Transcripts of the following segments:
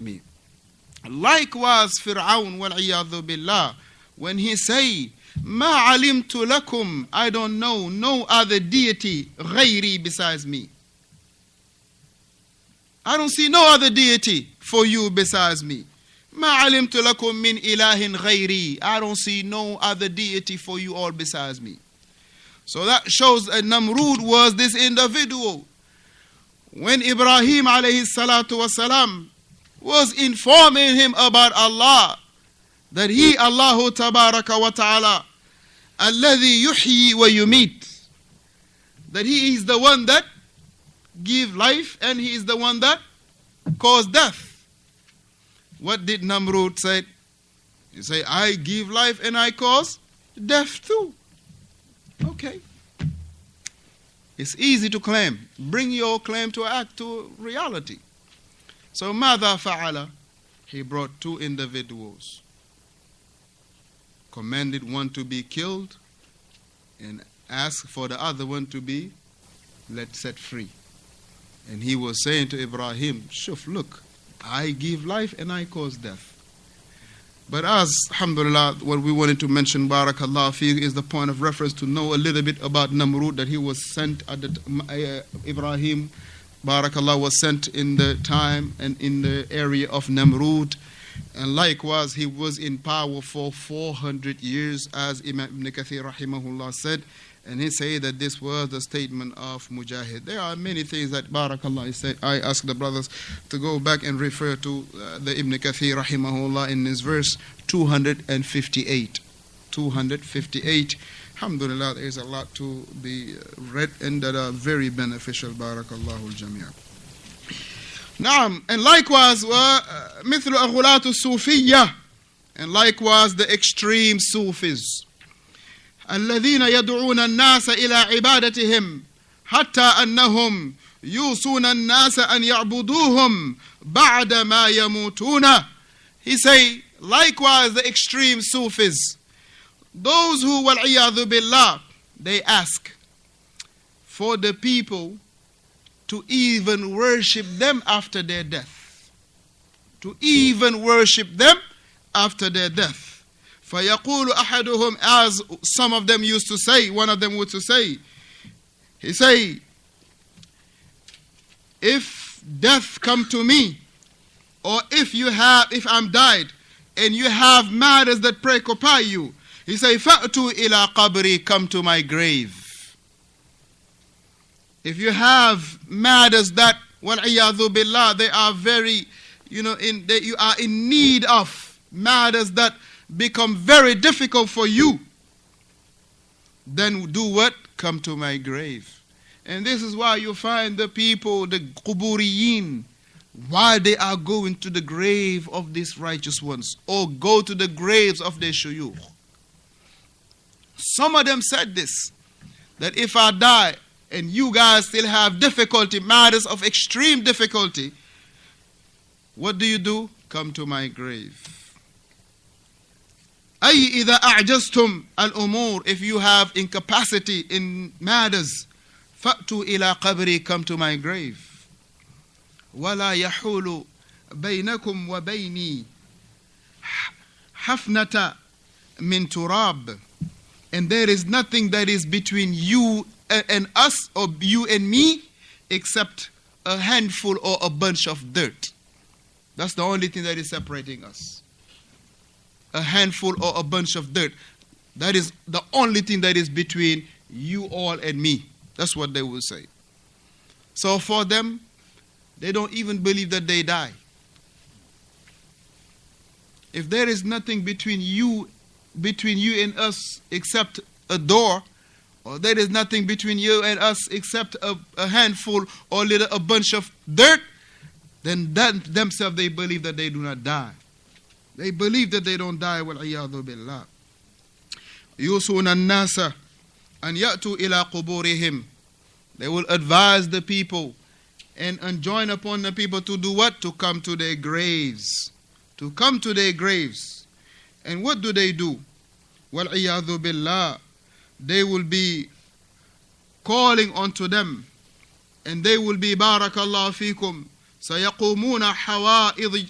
me. Likewise, Fir'aun wal-iyadhu billah, when he say, Ma alimtu lakum, I don't know no other deity ghayri besides me. I don't see no other deity for you besides me. Ma alimtu lakum min ilahin ghayri. I don't see no other deity for you all besides me. So that shows that Namrud was this individual. When Ibrahim alayhi salatu wasalam was informing him about Allah, that he, Allahu tabaraka wa ta'ala, alladhi yuhyi wa yumit, that he is the one that give life and he is the one that cause death. What did Namrud say? He say, I give life and I cause death too. Okay. It's easy to claim. Bring your claim to act to reality. So ماذا فعل? He brought two individuals. Commanded one to be killed and asked for the other one to be set free. And he was saying to Ibrahim, Shuf, look, I give life and I cause death. But as, alhamdulillah, what we wanted to mention, barakallah fi, is the point of reference to know a little bit about Namrud, that he was sent at the, Ibrahim, barakallah, was sent in the time and in the area of Namrud. And likewise, he was in power for 400 years, as Imam Ibn Kathir rahimahullah said. And he said that this was the statement of Mujahid. There are many things that, barakallah, he said. I ask the brothers to go back and refer to the Ibn Kathir rahimahullah in his verse 258. 258. Alhamdulillah, there is a lot to be read and that are very beneficial. Barakallahu al-Jami'ah. Naam, and likewise, مثل أغلاة الصوفية, and likewise the extreme Sufis. الذين يدعون الناس إلى عبادتهم حتى أنهم يوصون الناس أن يعبدوهم بعد ما يموتون. He say, likewise the extreme Sufis, those who, وَالْعِيَاذُ بِاللَّهِ, they ask for the people to even worship them after their death. To even worship them after their death. فَيَقُولُ أَحَدُهُمْ, as some of them used to say, one of them would to say, he say, if death come to me, or if I'm died, and you have matters that preoccupy you, he say, فَأْتُوا إِلَىٰ قَبْرِي, come to my grave. If you have matters that, وَالْعِيَاذُ بِاللَّهِ, they are very, you are in need of matters that become very difficult for you, then do what? Come to my grave. And this is why you find the people, the quburiyin, while they are going to the grave of these righteous ones, or go to the graves of their shuyukh. Some of them said this, that if I die and you guys still have difficulty, matters of extreme difficulty, what do? Come to my grave. أي إذا أعجزتم الأمور, if you have incapacity in matters, فأتوا إلى قبري, come to my grave. ولا يحول بينكم وبيني حفنة من تراب, and there is nothing that is between you and us, or you and me, except a handful or a bunch of dirt. That's the only thing that is separating us. A handful or a bunch of dirt. That is the only thing that is between you all and me. That's what they will say. So for them, they don't even believe that they die. If there is nothing between you and us except a door, or there is nothing between you and us except a handful or a bunch of dirt, then that themselves they believe that they do not die. They believe that they don't die. وَالْعِيَاذُ بِاللَّهِ. يُوصُونَ النَّاسَ أَنْ يَأْتُوا إِلَىٰ قُبُورِهِمْ. They will advise the people and enjoin upon the people to do what? To come to their graves. To come to their graves. And what do? وَالْعِيَاذُ بِاللَّهِ. They will be calling unto them. And they will be, barakallahu fikum, سَيَقُومُونَ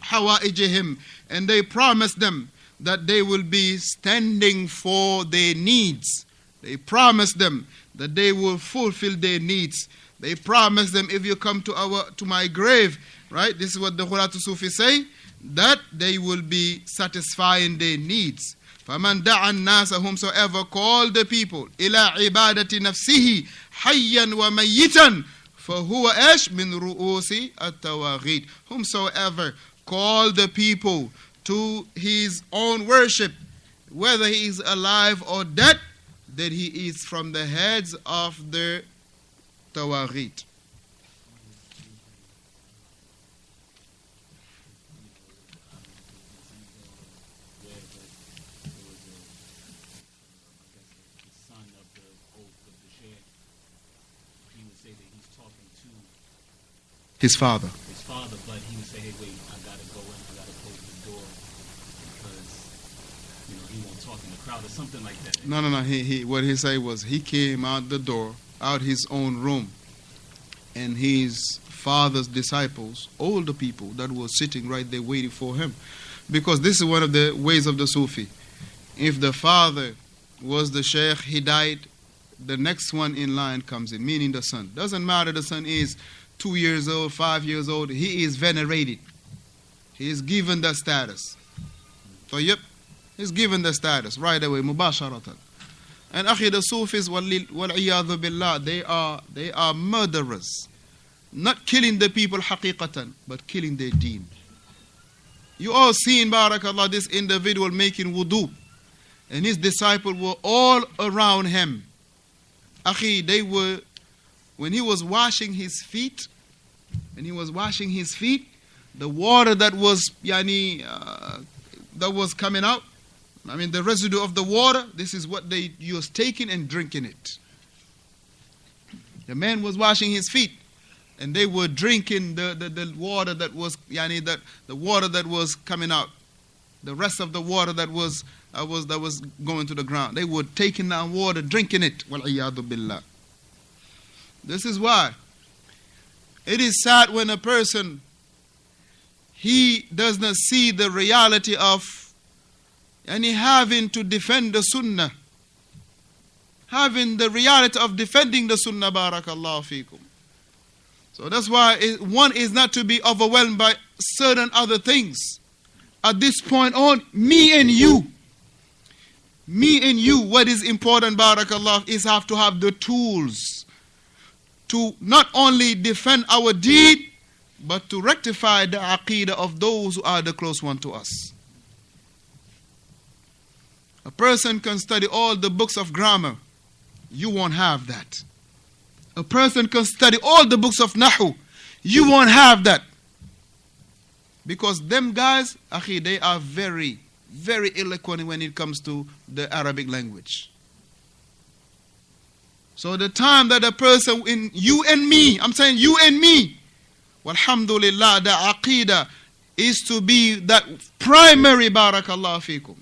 حَوَائِجِهِمْ, and they promise them that they will be standing for their needs. They promise them that they will fulfill their needs. They promise them, if you come to my grave, right? This is what the Khuratu Sufi say, that they will be satisfying their needs. فَمَنْ دَعَ النَّاسَ, whomsoever called the people, إِلَىٰ عِبَادَةِ نَفْسِهِ حَيًّا وَمَيِّتًا فَهُوَ أَشْ مِنْ رُؤُوسِ التَّوَاغِيدِ. Whomsoever called the people to his own worship, whether he is alive or dead, that he is from the heads of the Tawaghit. His father. His father, but he would say, hey, wait, I gotta go in, I gotta close the door because, he won't talk in the crowd or something like that. No. What he said was he came out the door, out his own room, and his father's disciples, older people that were sitting right there waiting for him. Because this is one of the ways of the Sufi. If the father was the Shaykh, he died, the next one in line comes in, meaning the son. Doesn't matter the son is 2 years old, 5 years old, he is venerated. He is given the status. So yep, he's given the status right away, mubasharatan. And akhi, the Sufis, wal-iyadhu billah, they are murderers. Not killing the people haqiqatan, but killing their deen. You all seen, barakallah, this individual making wudu, and his disciples were all around him. Akhi, they were, when he was washing his feet, the water that was that was coming out, the residue of the water, this is what they was taking and drinking it. The man was washing his feet, and they were drinking the water that was the water that was coming out, the rest of the water that was going to the ground. They were taking that water, drinking it. Wal-iyadu billah. This is why it is sad when a person, he does not see the reality of having to defend the sunnah, having the reality of defending the sunnah, barakallahu feekum. So that's why one is not to be overwhelmed by certain other things. At this point on, me and you, what is important, barakallah, is have to have the tools to not only defend our deed, but to rectify the aqeedah of those who are the close one to us. A person can study all the books of grammar. You won't have that. A person can study all the books of nahu. You won't have that. Because them guys, akhi, they are very, very eloquent when it comes to the Arabic language. So the time that a person, in you and me, I'm saying you and me, walhamdulillah, the aqeedah is to be that primary, barakallah fikum.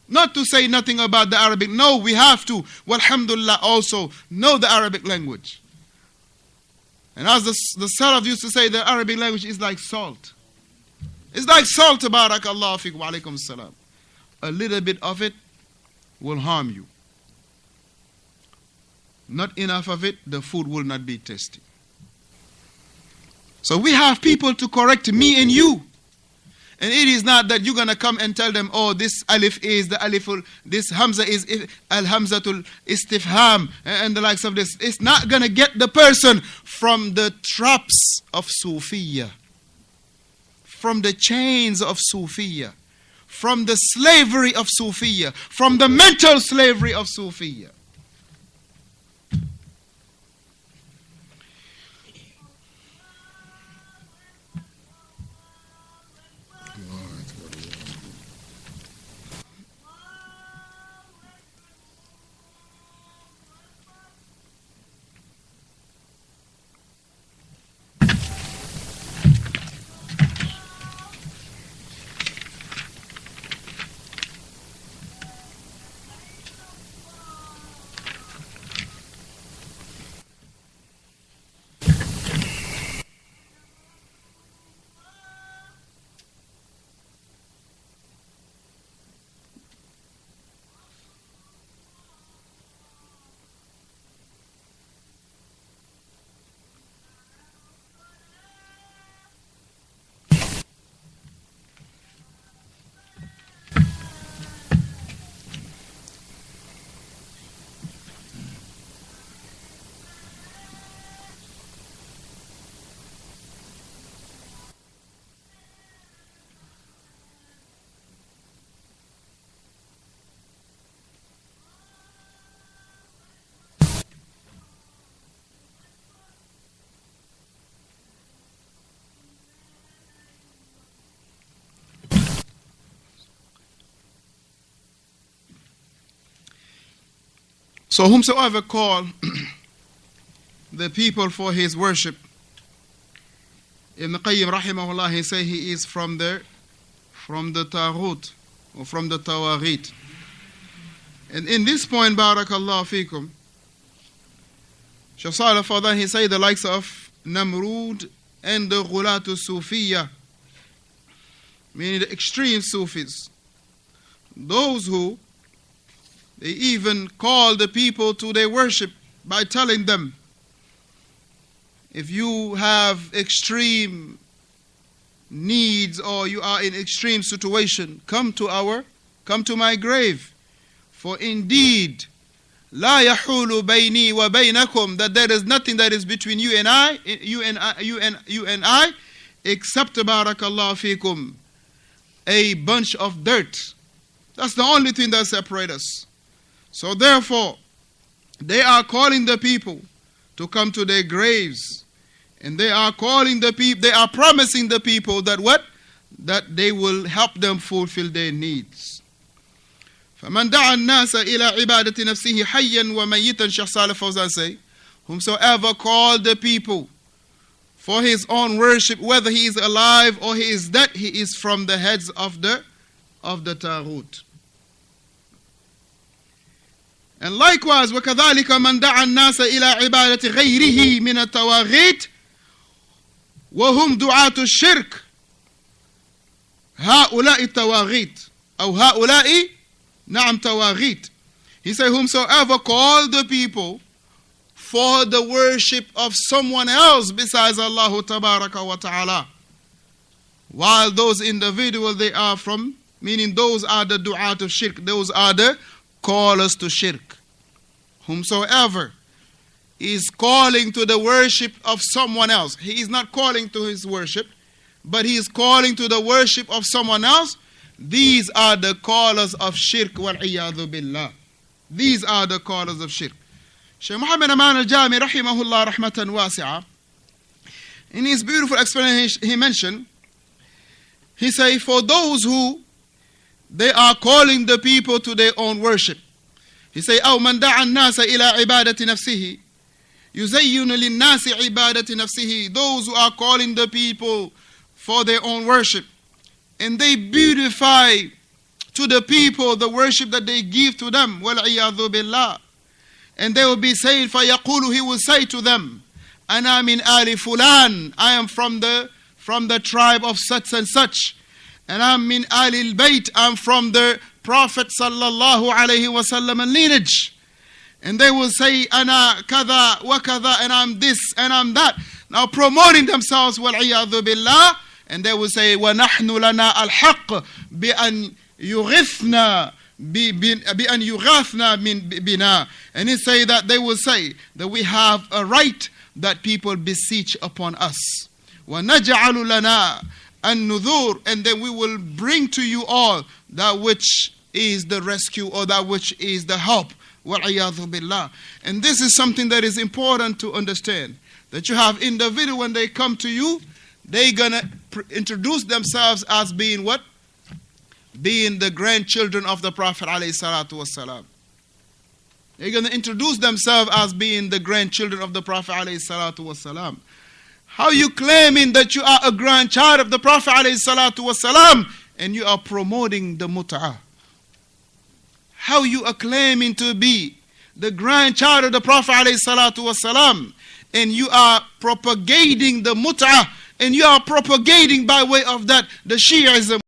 Not to say nothing about the Arabic. No, we have to, walhamdulillah, also know the Arabic language. And as the Salaf used to say, the Arabic language is like salt. It's like salt, barakallah fikum, wa alaikum salam. A little bit of it will harm you. Not enough of it, the food will not be tasty. So we have people to correct me and you. And it is not that you're going to come and tell them, oh, this alif is the aliful, this hamza is al-hamzatul istifham, and the likes of this. It's not going to get the person from the traps of Sufiya, from the chains of Sufiya, from the slavery of Sufiya, from the mental slavery of Sufiya. So whomsoever call the people for his worship, Ibn Qayyim rahimahullah, he say he is from the Taghut, or from the Tawaghit. And in this point, barakallahu fikum, Shaykh Salih Fawzaan, he say the likes of Namrud and the Ghulatu Sufiya, meaning the extreme Sufis, those who they even call the people to their worship by telling them, if you have extreme needs or you are in extreme situation, come to my grave, for indeed la yahulu bayni wa baynakum, that there is nothing that is between you and I, except barakallahu fikum, a bunch of dirt. That's the only thing that separates us. So therefore, they are calling the people to come to their graves, and they are calling the people, they are promising the people that what? That they will help them fulfill their needs. فَمَنْ دَعَى النَّاسَ إِلَىٰ عِبَادَةِ نَفْسِهِ حَيًّا وَمَيِّتًا, Shaykh Salih Fawzaan say, whomsoever called the people for his own worship, whether he is alive or he is dead, he is from the heads of the Taghut. And likewise, وَكَذَلِكَ مَنْ دَعَى النَّاسَ إِلَىٰ عِبَادَةِ غَيْرِهِ مِنَ التَّوَاغِيتِ وَهُمْ دُعَاةُ الشِّرْكِ هؤلاء التواغيت أو هؤلاء نعم تواغيت. He said, whomsoever call the people for the worship of someone else besides Allah tabaraka wa ta'ala, while those individuals, they are from, meaning those are the du'at of shirk, those are the callers to shirk. Whomsoever is calling to the worship of someone else, he is not calling to his worship, but he is calling to the worship of someone else. These are the callers of shirk, wal-iyadhu billah. These are the callers of shirk. Shaykh Muhammad Aman al-Jami rahimahullah rahmatan wasi'ah, in his beautiful explanation, he mentioned, he say, for those who they are calling the people to their own worship, he say, أو من دعا الناس إلى عبادة نفسه يزين للناس عبادة نفسه, those who are calling the people for their own worship, and they beautify to the people the worship that they give to them, وَالْعِيَاذُ بِاللَّهِ, and they will be saying, فَيَقُولُ, he will say to them, أَنَا مِنْ آلِ فُلَانٍ, I am from the tribe of such and such, and I'm min Ali al-Bayt, I'm from the Prophet sallallahu alayhi wa sallam lineage. And they will say, Ana kada wa kada, and I'm this and I'm that. Now promoting themselves, wal-iyadhu billah, and they will say, wa nahnu lana al-haqq bi-an yughithna bi-an yughathna min bina. And he say that they will say that we have a right that people beseech upon us. Wa naj'alu lana an-nudhur, and then we will bring to you all that which is the rescue or that which is the help. Wal-iyadhu billah. And this is something that is important to understand. That you have individuals, when they come to you, they're going to introduce themselves as being what? Being the grandchildren of the Prophet alayhi salatu wasalam. They're going to introduce themselves as being the grandchildren of the Prophet alayhi salatu wasalam. How you claiming that you are a grandchild of the Prophet alayhi salatu wasalam and you are promoting the mut'ah? How you are claiming to be the grandchild of the Prophet alayhi salatu wasalam and you are propagating the mut'ah, and you are propagating by way of that the Shi'ism